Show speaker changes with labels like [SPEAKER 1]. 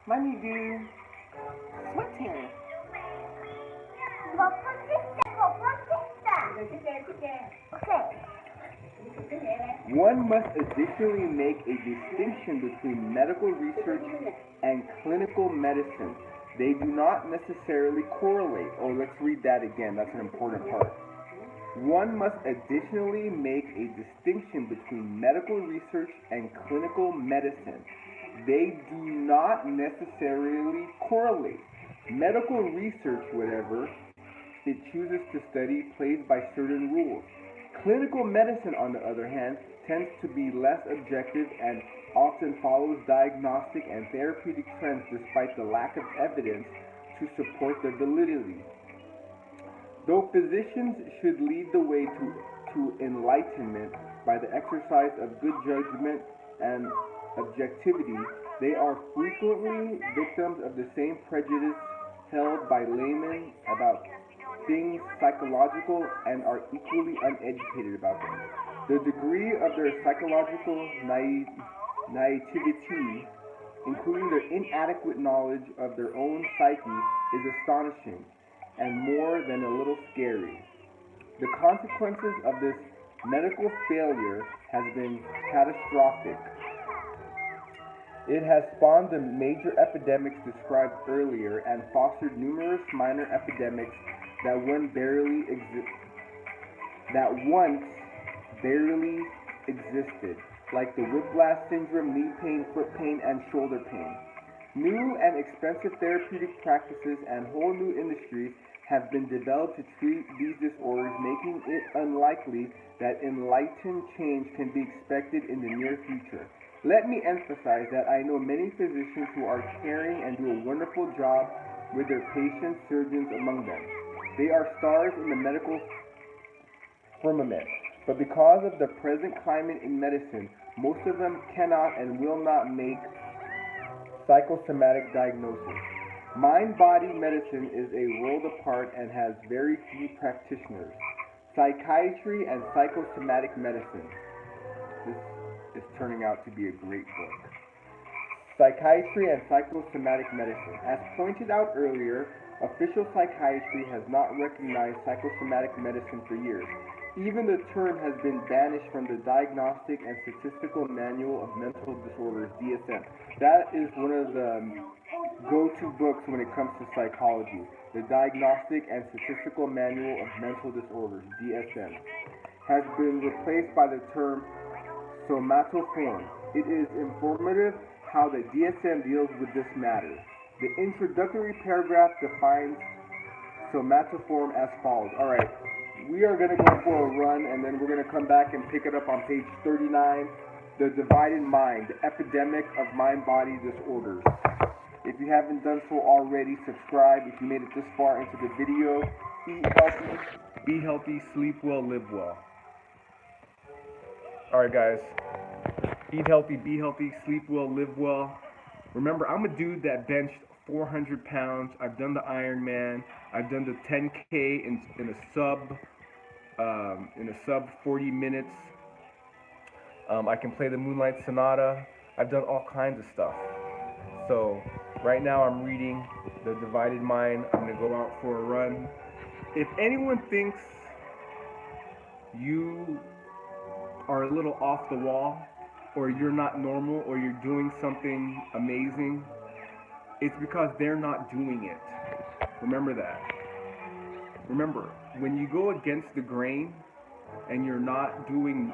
[SPEAKER 1] Mommy do sweater. Okay. One must additionally make a distinction between medical research and clinical medicine. They do not necessarily correlate. Oh, let's read that again. That's an important part. One must additionally make a distinction between medical research and clinical medicine. They do not necessarily correlate. Medical research, whatever it chooses to study, plays by certain rules. Clinical medicine, on the other hand, tends to be less objective and often follows diagnostic and therapeutic trends despite the lack of evidence to support their validity. Though physicians should lead the way to enlightenment by the exercise of good judgment and objectivity, they are frequently victims of the same prejudice held by laymen about things psychological and are equally uneducated about them. The degree of their psychological naivety, including their inadequate knowledge of their own psyche, is astonishing and more than a little scary. The consequences of this medical failure has been catastrophic. It has spawned the major epidemics described earlier and fostered numerous minor epidemics that once barely existed, like the whiplash syndrome, knee pain, foot pain, and shoulder pain. New and expensive therapeutic practices and whole new industries have been developed to treat these disorders, making it unlikely that enlightened change can be expected in the near future. Let me emphasize that I know many physicians who are caring and do a wonderful job with their patients, surgeons among them. They are stars in the medical firmament. But because of the present climate in medicine, most of them cannot and will not make psychosomatic diagnosis. Mind body medicine is a world apart and has very few practitioners. Psychiatry and psychosomatic medicine. This is turning out to be a great book. Psychiatry and psychosomatic medicine. As pointed out earlier, official psychiatry has not recognized psychosomatic medicine for years. Even the term has been banished from the Diagnostic and Statistical Manual of Mental Disorders, DSM. That is one of the go-to books when it comes to psychology. The Diagnostic and Statistical Manual of Mental Disorders, DSM, has been replaced by the term somatoform. It is informative how the DSM deals with this matter. The introductory paragraph defines somatoform as follows. All right, we are going to go for a run and then we're going to come back and pick it up on page 39, The Divided Mind, the Epidemic of Mind-Body Disorders. If you haven't done so already, subscribe. If you made it this far into the video, eat healthy, be healthy, sleep well, live well. Alright guys, eat healthy, be healthy, sleep well, live well. Remember, I'm a dude that benched 400 pounds. I've done the Ironman. I've done the 10K in a sub 40 minutes. I can play the Moonlight Sonata. I've done all kinds of stuff. So right now I'm reading The Divided Mind. I'm going to go out for a run. If anyone thinks you are a little off the wall, or you're not normal, or you're doing something amazing, it's because they're not doing it. Remember that. Remember, when you go against the grain and you're not doing